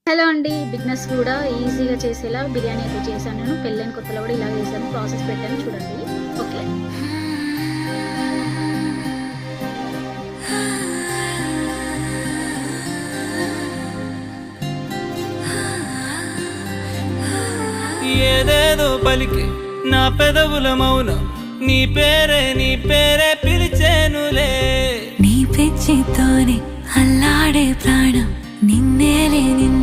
Hello అండి. Business కూడా ఈజీగా చేసేలా బిర్యానీ అయితే చేశాను. నేను పెళ్ళైన కొత్తలో కూడా ఇలా చేశాను. ప్రాసెస్ పెట్టాను చూడండి. ఓకే. ఏదేదో పలికి నా పెదవుల మౌనం నీ పేరే పిలిచేనులే. నీ పిచ్చితోనే అల్లాడే ప్రాణం నిన్నేలే నిన్ను